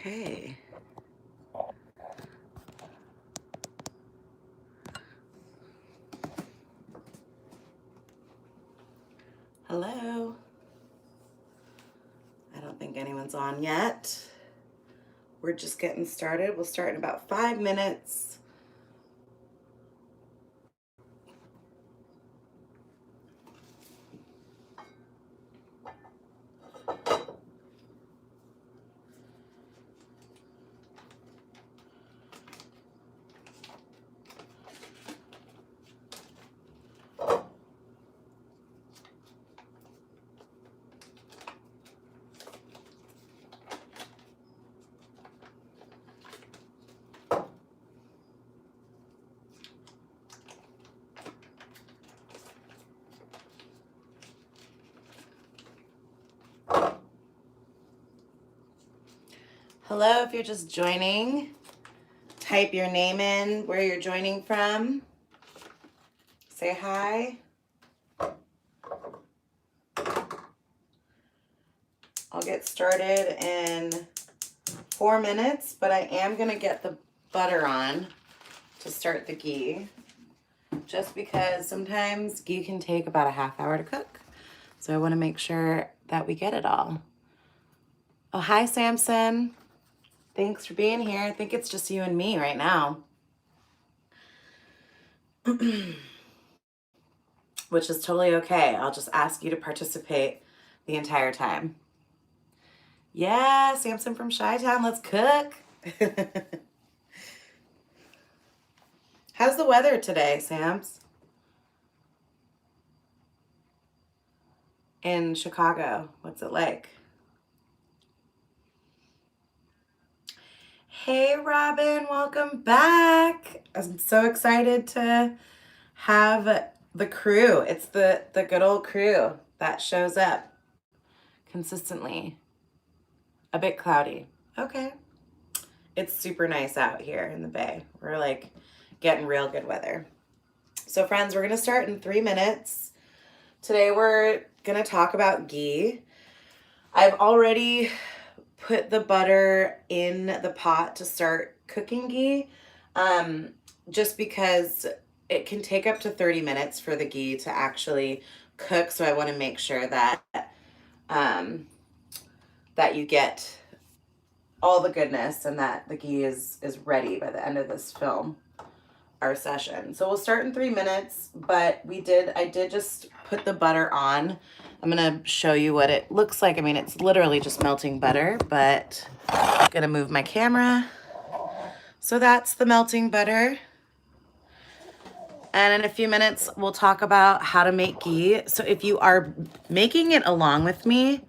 Okay. Hello. I don't think anyone's on yet. We're just getting started. We'll start in about 5 minutes. Hello, if you're just joining, type your name in, where you're joining from. Say hi. I'll get started in 4 minutes, but I am going to get the butter on to start the ghee, just because sometimes ghee can take about a half hour to cook. So I want to make sure that we get it all. Oh, hi, Samson. Thanks for being here. I think it's just you and me right now. Which is totally okay. I'll just ask you to participate the entire time. Yeah, Samson from Chi-Town, let's cook. How's the weather today, Sams? In Chicago, what's it like? Hey, Robin, welcome back. I'm so excited to have the crew. It's the good old crew that shows up consistently. A bit cloudy. Okay. It's super nice out here in the Bay. We're like getting real good weather. So friends, we're going to start in 3 minutes. Today we're going to talk about ghee. I've already put the butter in the pot to start cooking ghee, just because it can take up to 30 minutes for the ghee to actually cook. So I want to make sure that that you get all the goodness and that the ghee is ready by the end of this film, our session. So we'll start in 3 minutes, but I did just put the butter on. I'm gonna show you what it looks like. I mean, it's literally just melting butter, but I'm gonna move my camera. So that's the melting butter. And in a few minutes, we'll talk about how to make ghee. So if you are making it along with me,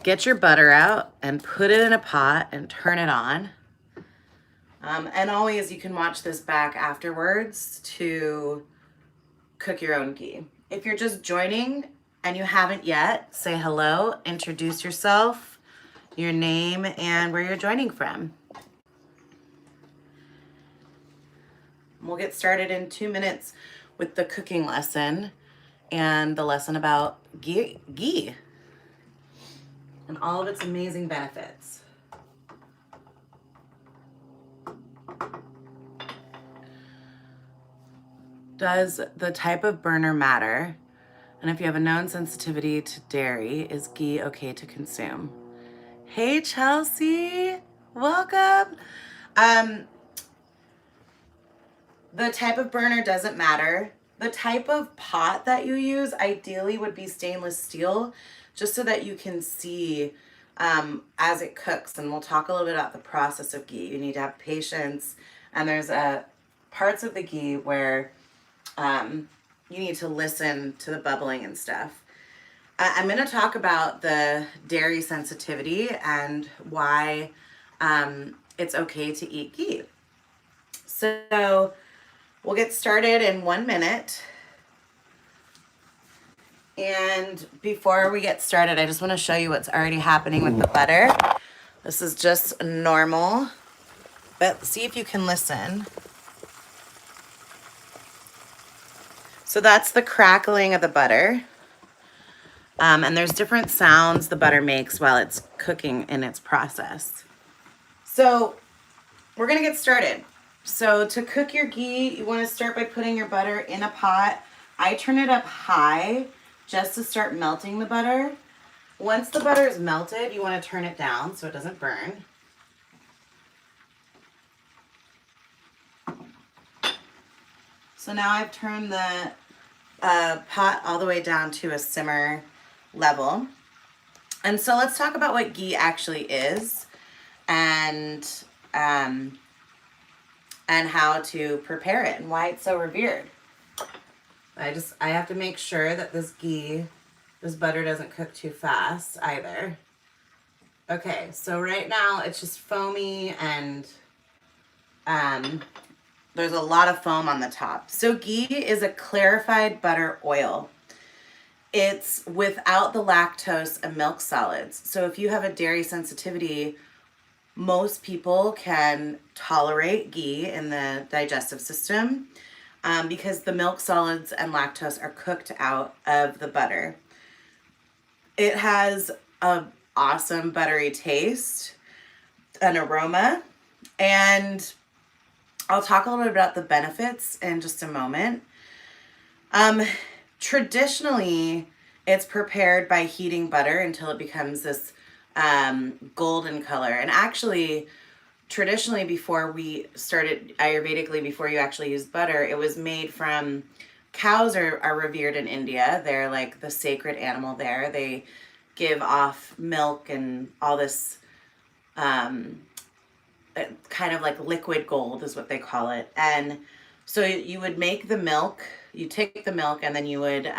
get your butter out and put it in a pot and turn it on. And always, you can watch this back afterwards to cook your own ghee. If you're just joining and you haven't yet, say hello, introduce yourself, your name, and where you're joining from. We'll get started in 2 minutes with the cooking lesson and the lesson about ghee and all of its amazing benefits. Does the type of burner matter? And if you have a known sensitivity to dairy, is ghee okay to consume? Hey, Chelsea, welcome. The type of burner doesn't matter. The type of pot that you use ideally would be stainless steel, just so that you can see as it cooks. And we'll talk a little bit about the process of ghee. You need to have patience, and there's parts of the ghee where you need to listen to the bubbling and stuff. I'm going to talk about the dairy sensitivity and why it's okay to eat ghee. So we'll get started in 1 minute. And before we get started, I just want to show you what's already happening with the butter. This is just normal, but see if you can listen. So that's the crackling of the butter. And there's different sounds the butter makes while it's cooking in its process. So we're gonna get started. So to cook your ghee, you want to start by putting your butter in a pot. I turn it up high just to start melting the butter. Once the butter is melted, you want to turn it down so it doesn't burn. So now I've turned the pot all the way down to a simmer level. And so let's talk about what ghee actually is and how to prepare it and why it's so revered. I have to make sure that this butter doesn't cook too fast either. Okay, so right now it's just foamy and there's a lot of foam on the top. So ghee is a clarified butter oil. It's without the lactose and milk solids. So if you have a dairy sensitivity, most people can tolerate ghee in the digestive system because the milk solids and lactose are cooked out of the butter. It has an awesome buttery taste, an aroma, and I'll talk a little bit about the benefits in just a moment. Traditionally, it's prepared by heating butter until it becomes this golden color. And actually, traditionally, before we started Ayurvedically, before you actually use butter, it was made from cows are revered in India. They're like the sacred animal there. They give off milk and all this kind of like liquid gold is what they call it. And so you would make the milk, you take the milk and then you would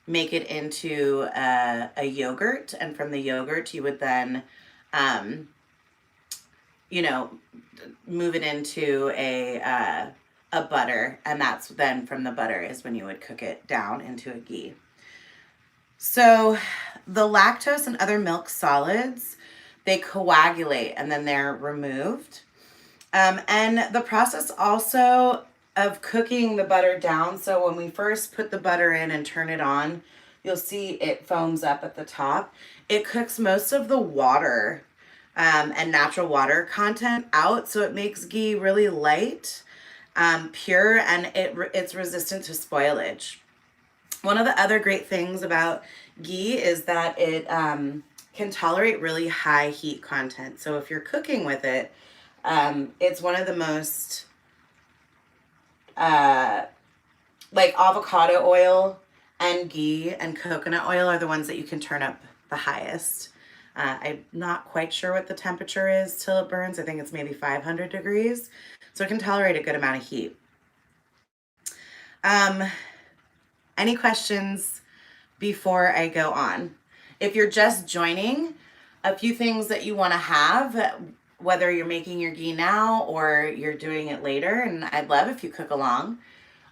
make it into a yogurt. And from the yogurt, you would then, move it into a butter. And that's then from the butter is when you would cook it down into a ghee. So the lactose and other milk solids, they coagulate and then they're removed. And the process also of cooking the butter down. So when we first put the butter in and turn it on, you'll see it foams up at the top. It cooks most of the water and natural water content out. So it makes ghee really light, pure, and it's resistant to spoilage. One of the other great things about ghee is that it can tolerate really high heat content. So if you're cooking with it, it's one of the most, like avocado oil and ghee and coconut oil are the ones that you can turn up the highest. I'm not quite sure what the temperature is till it burns. I think it's maybe 500 degrees. So it can tolerate a good amount of heat. Any questions before I go on? If you're just joining, a few things that you want to have, whether you're making your ghee now or you're doing it later, and I'd love if you cook along.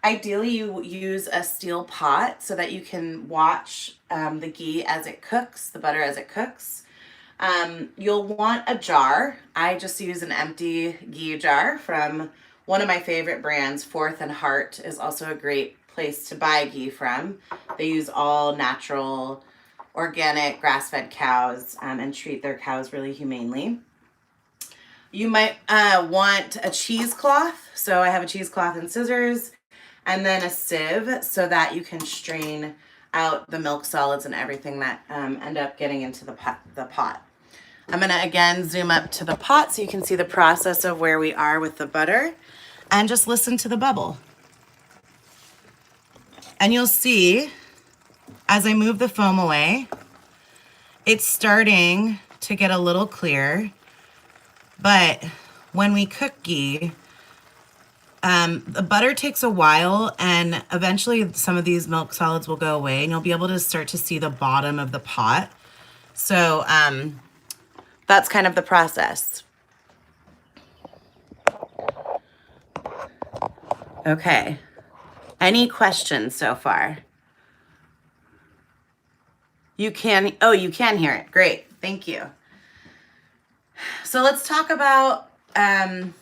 Ideally, you use a steel pot so that you can watch the ghee as it cooks, the butter as it cooks. You'll want a jar. I just use an empty ghee jar from one of my favorite brands. Fourth and Heart is also a great place to buy ghee from. They use all natural, organic, grass-fed cows and treat their cows really humanely. You might want a cheesecloth. So I have a cheesecloth and scissors, and then a sieve so that you can strain out the milk solids and everything that end up getting into the pot. I'm going to again zoom up to the pot so you can see the process of where we are with the butter, and just listen to the bubble. And you'll see as I move the foam away, it's starting to get a little clear. But when we cook ghee, the butter takes a while, and eventually some of these milk solids will go away and you'll be able to start to see the bottom of the pot. So that's kind of the process. Okay. Any questions so far? You can hear it. Great. Thank you. So let's talk about the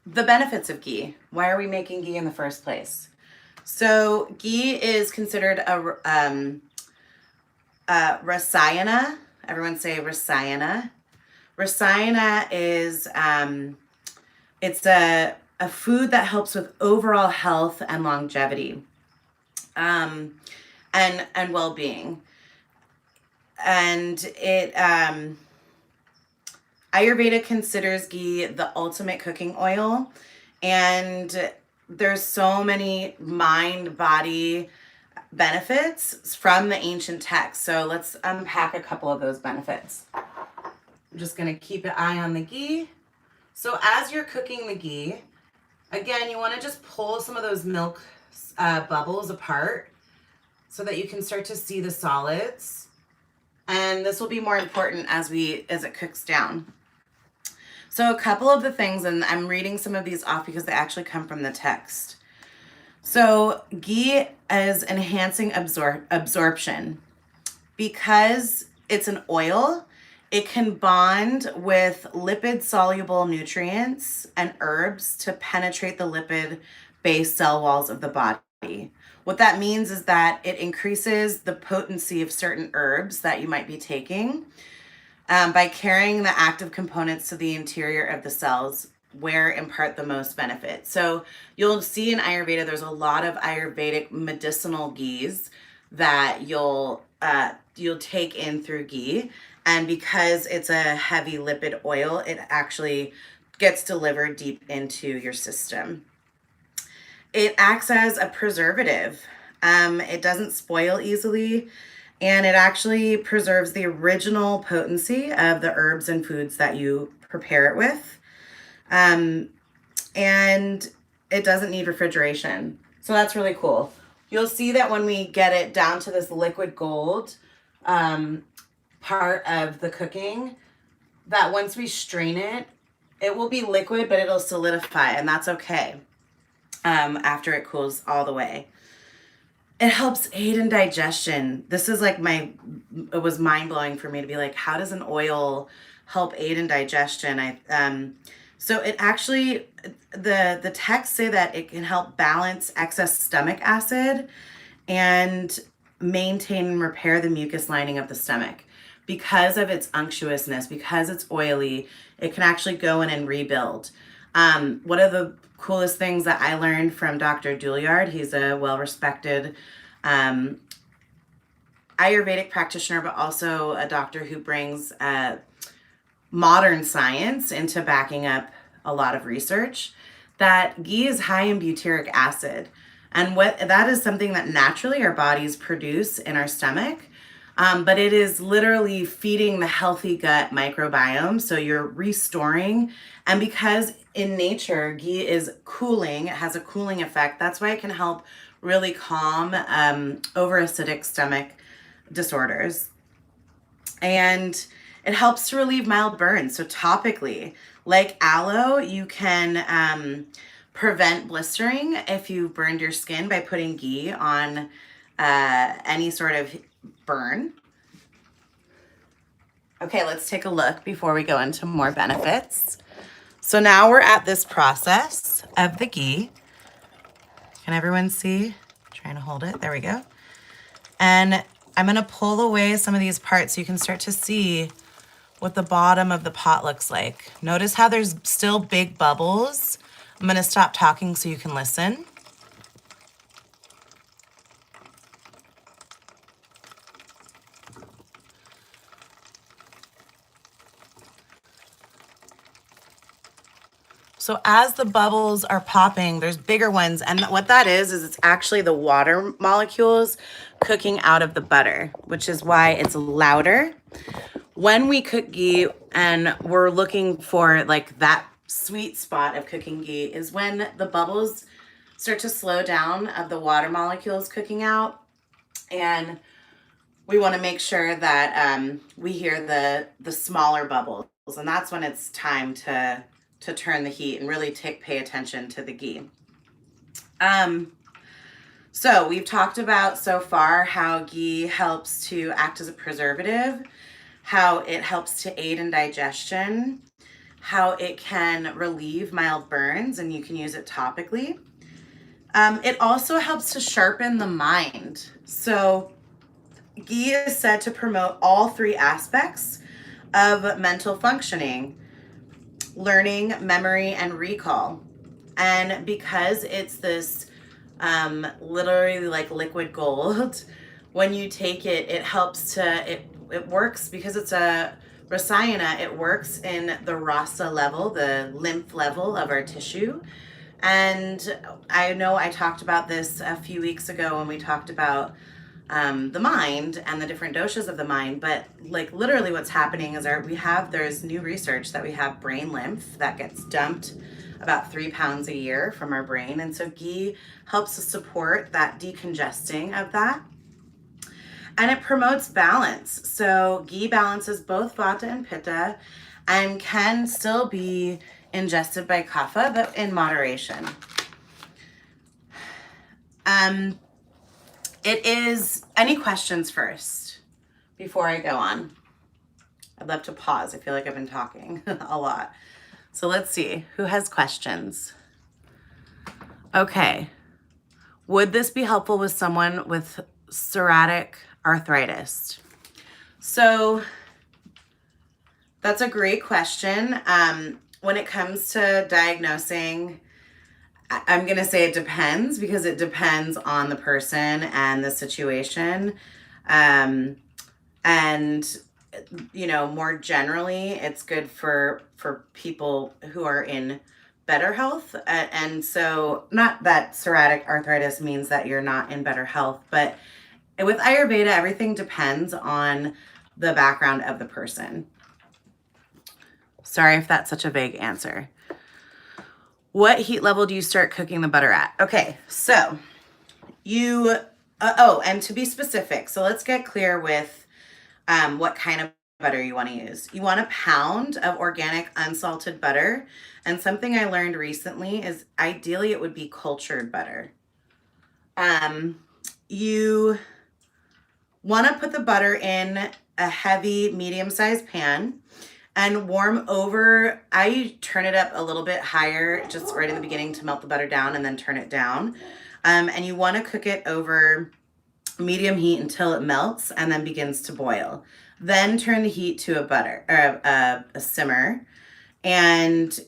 benefits of ghee. Why are we making ghee in the first place? So ghee is considered a rasayana. Everyone say rasayana, Rasayana is it's a food that helps with overall health and longevity, and well-being. And it Ayurveda considers ghee the ultimate cooking oil, and there's so many mind body benefits from the ancient texts. So let's unpack a couple of those benefits. I'm just going to keep an eye on the ghee. So as you're cooking the ghee, again, you want to just pull some of those milk bubbles apart so that you can start to see the solids. And this will be more important as it cooks down. So a couple of the things, and I'm reading some of these off because they actually come from the text. So ghee is enhancing absorption. Because it's an oil, it can bond with lipid-soluble nutrients and herbs to penetrate the lipid-based cell walls of the body. What that means is that it increases the potency of certain herbs that you might be taking by carrying the active components to the interior of the cells where impart the most benefit. So you'll see in Ayurveda, there's a lot of Ayurvedic medicinal ghees that you'll take in through ghee. And because it's a heavy lipid oil, it actually gets delivered deep into your system. It acts as a preservative. It doesn't spoil easily, and it actually preserves the original potency of the herbs and foods that you prepare it with. And it doesn't need refrigeration. So that's really cool. You'll see that when we get it down to this liquid gold part of the cooking, that once we strain it, it will be liquid, but it'll solidify, and that's okay after it cools all the way. It helps aid in digestion. This is like it was mind-blowing for me to be like, how does an oil help aid in digestion? So it actually, the texts say that it can help balance excess stomach acid and maintain and repair the mucus lining of the stomach. Because of its unctuousness, because it's oily, it can actually go in and rebuild. One of the coolest things that I learned from Dr. Douillard, he's a well-respected Ayurvedic practitioner, but also a doctor who brings modern science into backing up a lot of research, that ghee is high in butyric acid. And that is something that naturally our bodies produce in our stomach. But it is literally feeding the healthy gut microbiome. So you're restoring. And because in nature, ghee is cooling, it has a cooling effect. That's why it can help really calm over-acidic stomach disorders. And it helps to relieve mild burns. So topically, like aloe, you can prevent blistering if you burned your skin by putting ghee on any sort of burn. Okay, let's take a look before we go into more benefits. So now we're at this process of the ghee. Can everyone see? Trying to hold it. There we go. And I'm going to pull away some of these parts so you can start to see what the bottom of the pot looks like. Notice how there's still big bubbles. I'm going to stop talking so you can listen. So as the bubbles are popping, there's bigger ones. And what that is it's actually the water molecules cooking out of the butter, which is why it's louder. When we cook ghee and we're looking for like that sweet spot of cooking ghee is when the bubbles start to slow down of the water molecules cooking out. And we want to make sure that we hear the smaller bubbles. And that's when it's time to turn the heat and really pay attention to the ghee. So we've talked about so far how ghee helps to act as a preservative, how it helps to aid in digestion, how it can relieve mild burns, and you can use it topically. It also helps to sharpen the mind. So ghee is said to promote all three aspects of mental functioning, learning, memory, and recall. And because it's this literally like liquid gold, when you take it, it helps to, it works because it's a rasayana, it works in the rasa level, the lymph level of our tissue. And I know I talked about this a few weeks ago when we talked about the mind and the different doshas of the mind, but like literally what's happening is there's new research that we have brain lymph that gets dumped about 3 pounds a year from our brain. And so ghee helps to support that decongesting of that. And it promotes balance. So ghee balances both vata and pitta and can still be ingested by kapha, but in moderation. Any questions first before I go on? I'd love to pause. I feel like I've been talking a lot. So let's see, who has questions? Okay. Would this be helpful with someone with psoriatic arthritis? So that's a great question. When it comes to diagnosing, I'm going to say it depends because it depends on the person and the situation. And, you know, more generally, it's good for people who are in better health. And so not that psoriatic arthritis means that you're not in better health, but with Ayurveda, everything depends on the background of the person. Sorry if that's such a vague answer. What heat level do you start cooking the butter at? Okay, so and to be specific, so let's get clear with what kind of butter you want to use. You want a pound of organic unsalted butter. And something I learned recently is ideally it would be cultured butter. You want to put the butter in a heavy medium-sized pan and warm over. I turn it up a little bit higher just right in the beginning to melt the butter down and then turn it down. And you want to cook it over medium heat until it melts and then begins to boil. Then turn the heat to a simmer and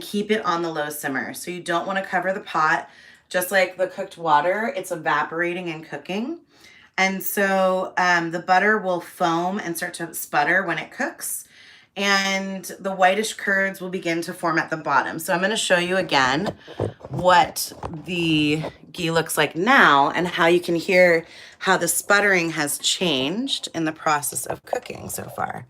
keep it on the low simmer. So you don't want to cover the pot. Just like the cooked water, it's evaporating and cooking. And so the butter will foam and start to sputter when it cooks. And the whitish curds will begin to form at the bottom. So I'm going to show you again what the ghee looks like now and how you can hear how the sputtering has changed in the process of cooking so far.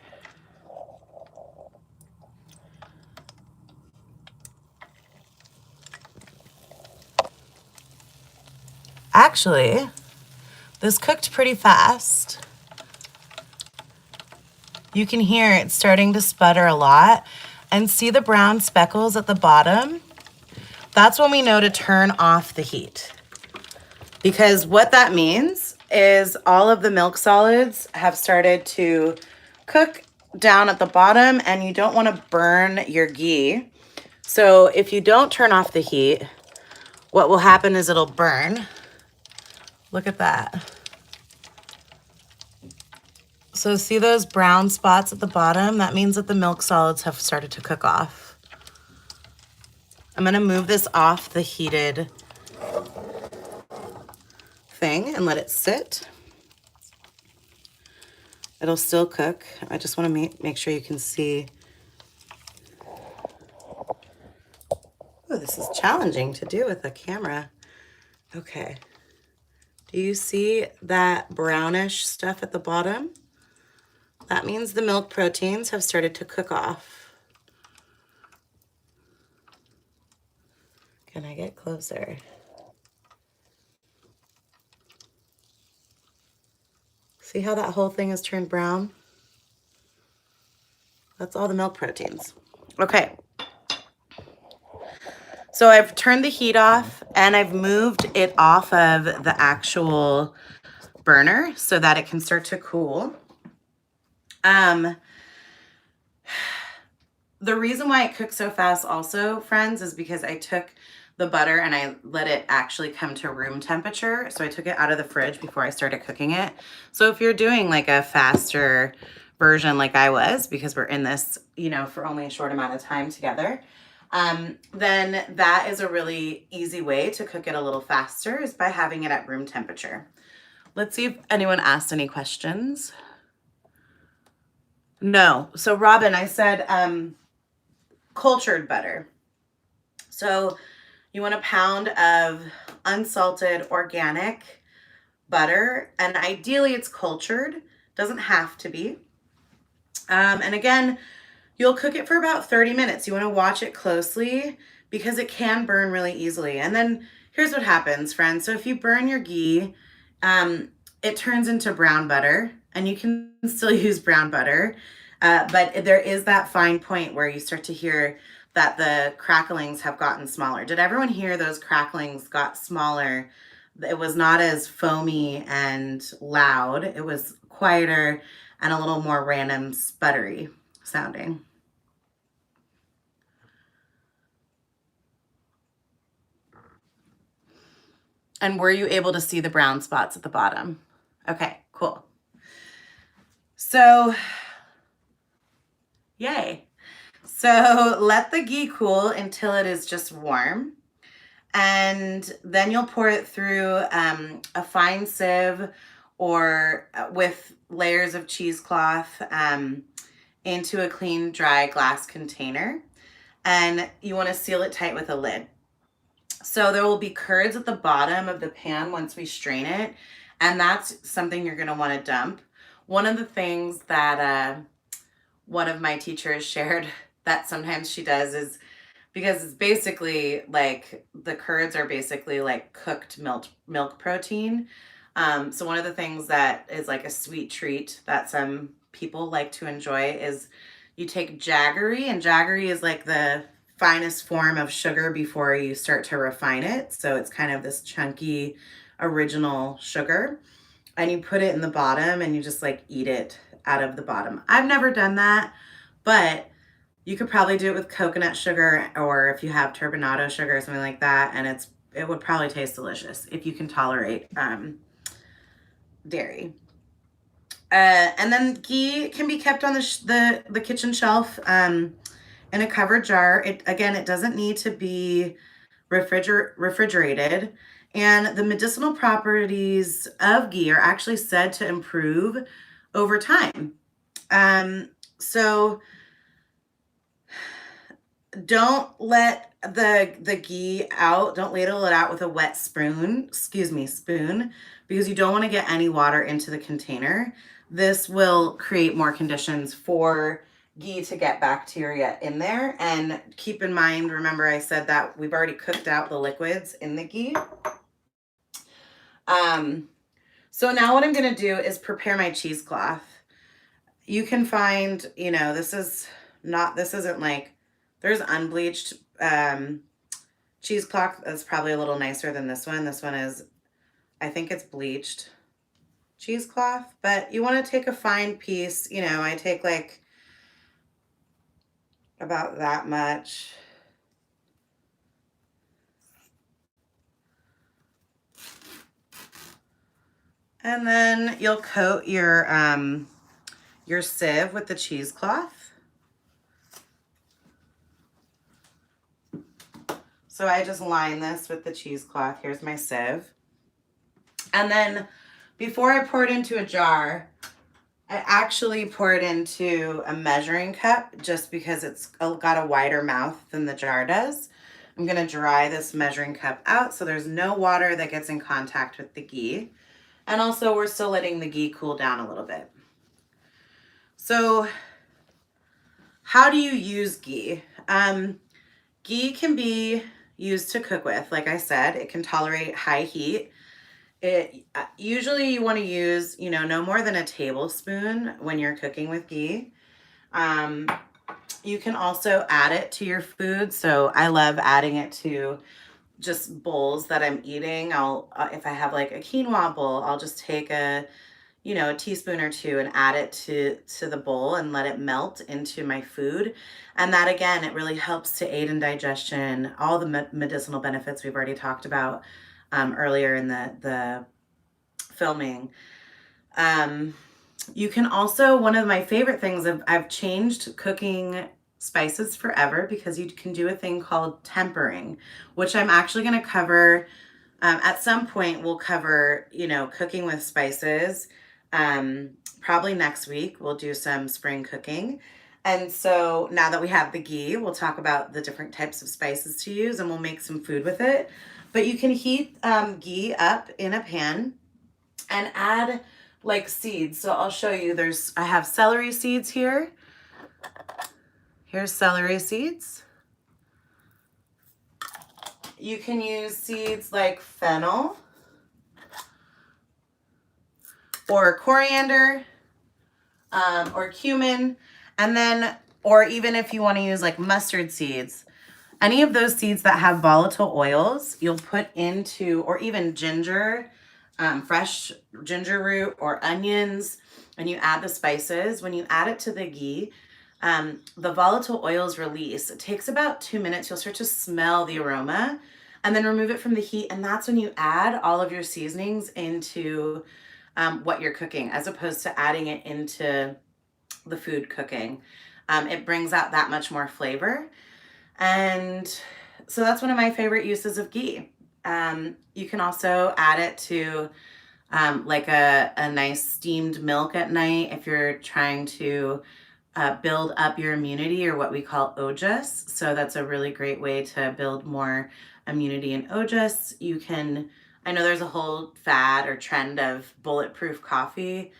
Actually, this cooked pretty fast. You can hear it starting to sputter a lot and see the brown speckles at the bottom. That's when we know to turn off the heat. Because what that means is all of the milk solids have started to cook down at the bottom and you don't want to burn your ghee. So if you don't turn off the heat, what will happen is it'll burn. Look at that. So see those brown spots at the bottom? That means that the milk solids have started to cook off. I'm going to move this off the heated thing and let it sit. It'll still cook. I just want to make sure you can see. Oh, this is challenging to do with a camera. Okay. Do you see that brownish stuff at the bottom? That means the milk proteins have started to cook off. Can I get closer? See how that whole thing has turned brown? That's all the milk proteins. Okay. So I've turned the heat off and I've moved it off of the actual burner so that it can start to cool. The reason why it cooks so fast also, friends, is because I took the butter and I let it actually come to room temperature. So I took it out of the fridge before I started cooking it. So if you're doing like a faster version like I was, because we're in this, for only a short amount of time together, then that is a really easy way to cook it a little faster, is by having it at room temperature. Let's see if anyone asked any questions. No. So Robin, I said cultured butter. So you want a pound of unsalted organic butter, and ideally it's cultured, doesn't have to be. And again, you'll cook it for about 30 minutes. You want to watch it closely because it can burn really easily. And then here's what happens, friends. So if you burn your ghee, it turns into brown butter, and you can still use brown butter. But there is that fine point where you start to hear that the cracklings have gotten smaller. Did everyone hear those cracklings got smaller? It was not as foamy and loud. It was quieter and a little more random sputtery sounding. And were you able to see the brown spots at the bottom? Okay, cool. So, yay. So let the ghee cool until it is just warm. And then you'll pour it through a fine sieve, or with layers of cheesecloth, into a clean, dry glass container. And you want to seal it tight with a lid. So there will be curds at the bottom of the pan once we strain it, and that's something you're going to want to dump. One of the things that one of my teachers shared that sometimes she does is, because it's basically like the curds are basically like cooked milk protein. So one of the things that is like a sweet treat that some people like to enjoy is you take jaggery, and jaggery is like the finest form of sugar before you start to refine it. So it's kind of this chunky original sugar, and you put it in the bottom and you just like eat it out of the bottom. I've never done that, but you could probably do it with coconut sugar, or if you have turbinado sugar or something like that, and it would probably taste delicious if you can tolerate dairy. And then ghee can be kept on the kitchen shelf in a covered jar. It doesn't need to be refrigerated. And the medicinal properties of ghee are actually said to improve over time. So don't let the ghee out. Don't ladle it out with a wet spoon, because you don't want to get any water into the container. This will create more conditions for ghee to get bacteria in there. And keep in mind, remember I said that we've already cooked out the liquids in the ghee. So now what I'm going to do is prepare my cheesecloth. You can find, this isn't like, there's unbleached cheesecloth that's probably a little nicer than this one. This one is, I think it's bleached cheesecloth, but you want to take a fine piece. I take like about that much. And then you'll coat your sieve with the cheesecloth. So I just line this with the cheesecloth. Here's my sieve. And then before I pour it into a jar, I actually pour it into a measuring cup, just because it's got a wider mouth than the jar does. I'm going to dry this measuring cup out so there's no water that gets in contact with the ghee. And also we're still letting the ghee cool down a little bit. So how do you use ghee? Ghee can be used to cook with. Like I said, it can tolerate high heat. Usually you want to use, no more than a tablespoon when you're cooking with ghee. You can also add it to your food. So I love adding it to just bowls that I'm eating. If I have like a quinoa bowl, I'll just take a teaspoon or two and add it to the bowl and let it melt into my food. And that, again, it really helps to aid in digestion, all the medicinal benefits we've already talked about earlier in the filming. You can also, one of my favorite things, I've changed cooking spices forever because you can do a thing called tempering, which I'm actually going to cover at some point. We'll cover, cooking with spices. Probably next week, we'll do some spring cooking. And so now that we have the ghee, we'll talk about the different types of spices to use and we'll make some food with it. But you can heat ghee up in a pan and add like seeds. So I'll show you. I have celery seeds here. Here's celery seeds. You can use seeds like fennel or coriander or cumin, and then, or even if you want to use like mustard seeds, any of those seeds that have volatile oils, you'll put into, or even ginger, fresh ginger root or onions, and you add the spices. When you add it to the ghee, the volatile oils release. It takes about 2 minutes. You'll start to smell the aroma and then remove it from the heat. And that's when you add all of your seasonings into what you're cooking, as opposed to adding it into the food cooking. It brings out that much more flavor. And so that's one of my favorite uses of ghee. You can also add it to like a nice steamed milk at night if you're trying to build up your immunity, or what we call ojas. So that's a really great way to build more immunity in ojas. I know there's a whole fad or trend of bulletproof coffee.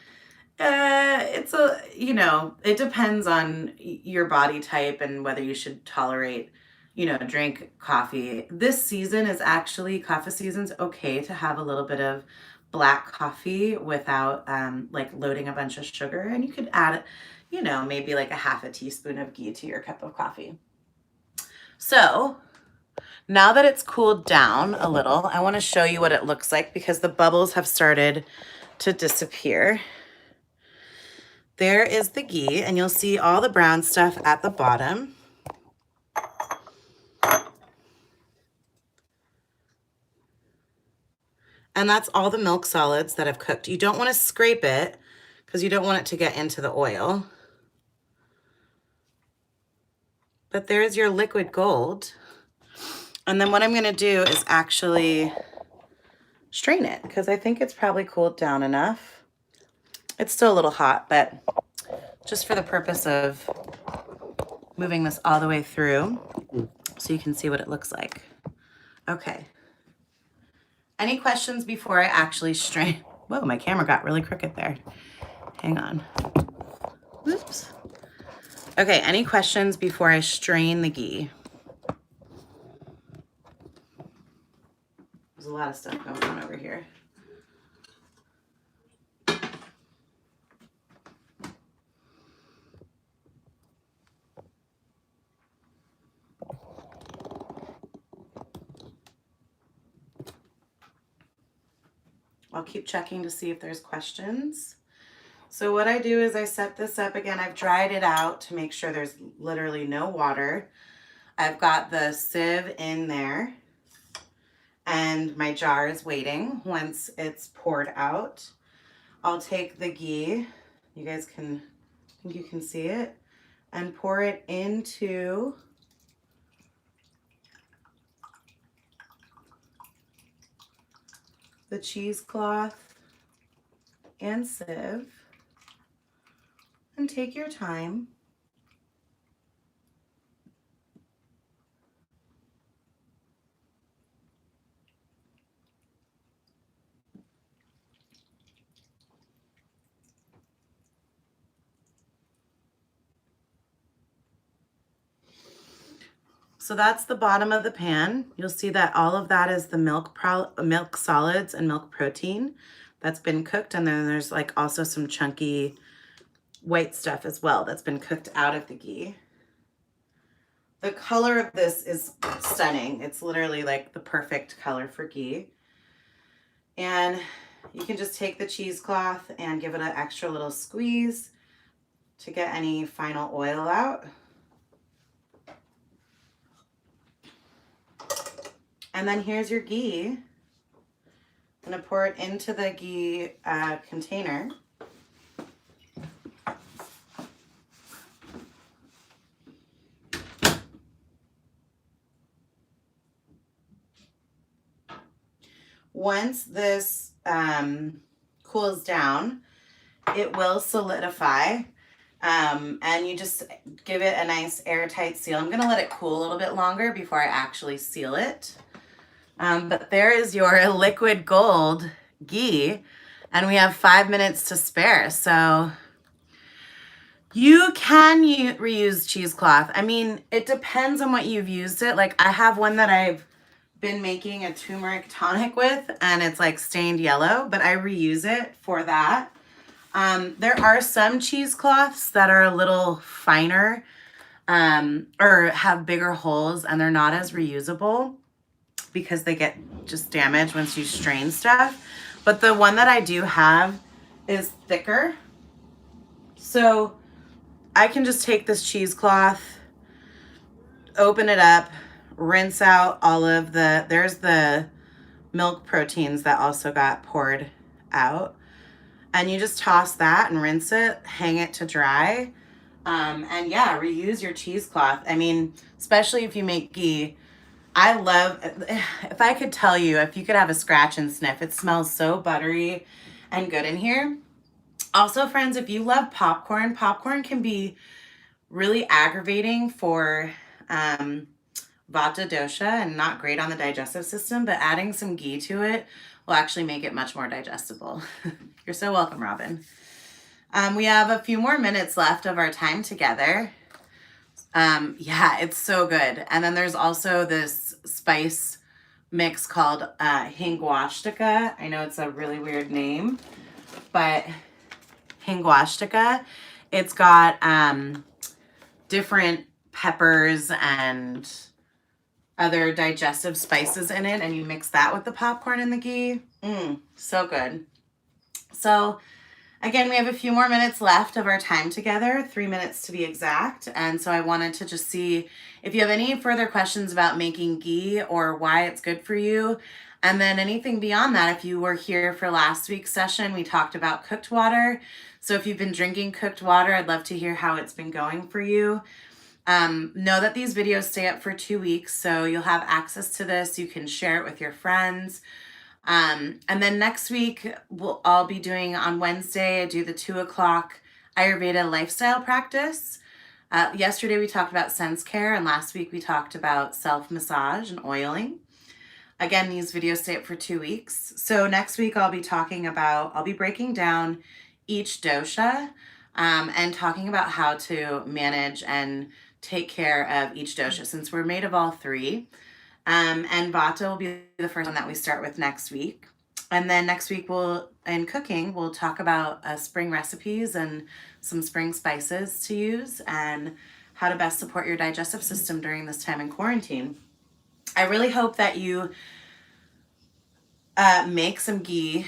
It depends on your body type and whether you should tolerate, drink coffee. This season is actually, coffee season's okay to have a little bit of black coffee without like loading a bunch of sugar. And you could add, maybe like a half a teaspoon of ghee to your cup of coffee. So now that it's cooled down a little, I want to show you what it looks like because the bubbles have started to disappear. There is the ghee, and you'll see all the brown stuff at the bottom. And that's all the milk solids that have cooked. You don't want to scrape it because you don't want it to get into the oil. But there's your liquid gold. And then what I'm going to do is actually strain it because I think it's probably cooled down enough. It's still a little hot, but just for the purpose of moving this all the way through so you can see what it looks like. Okay. Any questions before I actually strain? Whoa, my camera got really crooked there. Hang on. Whoops. Okay, any questions before I strain the ghee? There's a lot of stuff going on over here. I'll keep checking to see if there's questions. So what I do is I set this up again. I've dried it out to make sure there's literally no water. I've got the sieve in there and my jar is waiting. Once it's poured out, I'll take the ghee. You guys can, I think you can see it, and pour it into the cheesecloth and sieve, and take your time. So that's the bottom of the pan. You'll see that all of that is the milk solids and milk protein that's been cooked. And then there's like also some chunky white stuff as well that's been cooked out of the ghee. The color of this is stunning. It's literally like the perfect color for ghee. And you can just take the cheesecloth and give it an extra little squeeze to get any final oil out. And then here's your ghee. I'm gonna pour it into the ghee container. once this cools down, it will solidify. And you just give it a nice airtight seal. I'm going to let it cool a little bit longer before I actually seal it. But there is your liquid gold ghee, and we have 5 minutes to spare. So you can reuse cheesecloth. I mean, it depends on what you've used it. Like I have one that I've been making a turmeric tonic with, and it's like stained yellow, but I reuse it for that. There are some cheesecloths that are a little finer or have bigger holes, and they're not as reusable because they get just damaged once you strain stuff. But the one that I do have is thicker. So I can just take this cheesecloth, open it up, rinse out all of there's the milk proteins that also got poured out. And you just toss that and rinse it, hang it to dry. And yeah, reuse your cheesecloth. I mean, especially if you make ghee. I love, if I could tell you, if you could have a scratch and sniff, it smells so buttery and good in here. Also, friends, if you love popcorn, popcorn can be really aggravating for Vata dosha and not great on the digestive system, but adding some ghee to it will actually make it much more digestible. You're so welcome, Robin. We have a few more minutes left of our time together. Yeah, it's so good. And then there's also this spice mix called Hingwashtika. I know it's a really weird name, but Hingwashtika. It's got different peppers and other digestive spices in it, and you mix that with the popcorn and the ghee. So good. So again, we have a few more minutes left of our time together, 3 minutes to be exact. And so I wanted to just see if you have any further questions about making ghee or why it's good for you. And then anything beyond that, if you were here for last week's session, we talked about cooked water. So if you've been drinking cooked water, I'd love to hear how it's been going for you. Know that these videos stay up for 2 weeks, so you'll have access to this. You can share it with your friends. And then next week, I'll be doing on Wednesday, I do the 2 o'clock Ayurveda lifestyle practice. Yesterday, we talked about sense care, and last week we talked about self-massage and oiling. Again, these videos stay up for 2 weeks. So next week, I'll be breaking down each dosha and talking about how to manage and take care of each dosha, since we're made of all three. And Vata will be the first one that we start with next week. And then next week, in cooking, we'll talk about spring recipes and some spring spices to use and how to best support your digestive system during this time in quarantine. I really hope that you make some ghee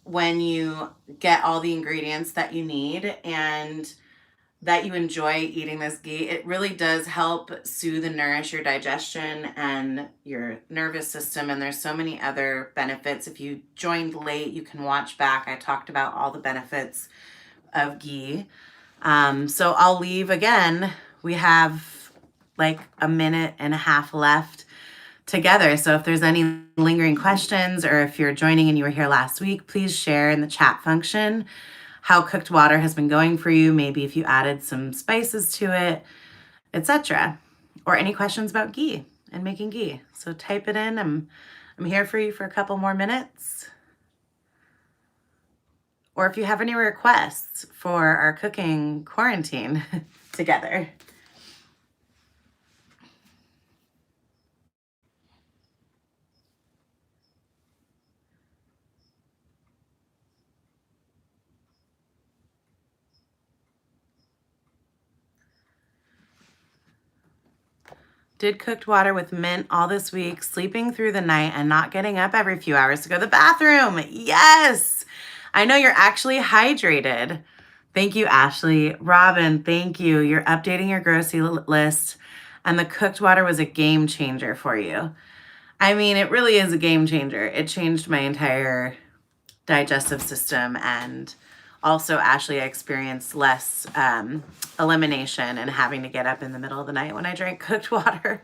when you get all the ingredients that you need and that you enjoy eating this ghee. It really does help soothe and nourish your digestion and your nervous system. And there's so many other benefits. If you joined late, you can watch back. I talked about all the benefits of ghee. So I'll leave again. We have like a minute and a half left together. So if there's any lingering questions, or if you're joining and you were here last week, please share in the chat function how cooked water has been going for you, maybe if you added some spices to it, etc. Or any questions about ghee and making ghee. So type it in. I'm here for you for a couple more minutes. Or if you have any requests for our cooking quarantine together. Did cooked water with mint all this week, sleeping through the night and not getting up every few hours to go to the bathroom. Yes. I know you're actually hydrated. Thank you, Ashley. Robin, thank you. You're updating your grocery list, and the cooked water was a game changer for you. I mean, it really is a game changer. It changed my entire digestive system, and also, Ashley, I experienced less elimination and having to get up in the middle of the night when I drank cooked water.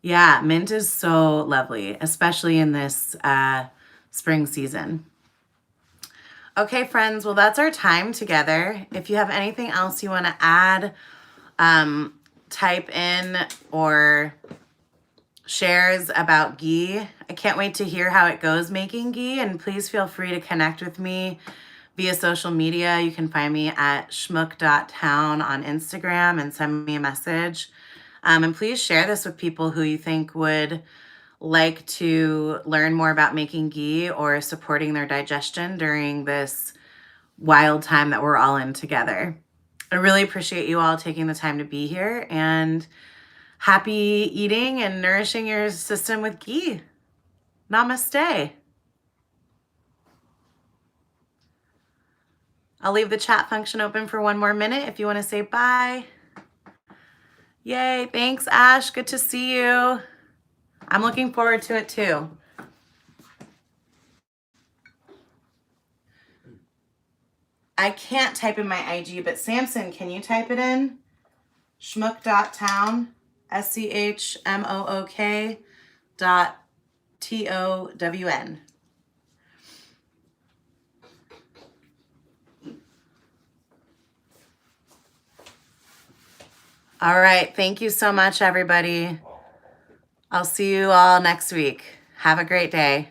Yeah, mint is so lovely, especially in this spring season. Okay, friends, well, that's our time together. If you have anything else you want to add, type in or shares about ghee. I can't wait to hear how it goes making ghee, and please feel free to connect with me via social media. You can find me at schmook.town on Instagram and send me a message. And please share this with people who you think would like to learn more about making ghee or supporting their digestion during this wild time that we're all in together. I really appreciate you all taking the time to be here, and happy eating and nourishing your system with ghee. Namaste. I'll leave the chat function open for one more minute if you want to say bye. Yay, thanks, Ash. Good to see you. I'm looking forward to it too. I can't type in my IG, but Samson, can you type it in? Schmook.town, SCHMOOK.TOWN. All right. Thank you so much, everybody. I'll see you all next week. Have a great day.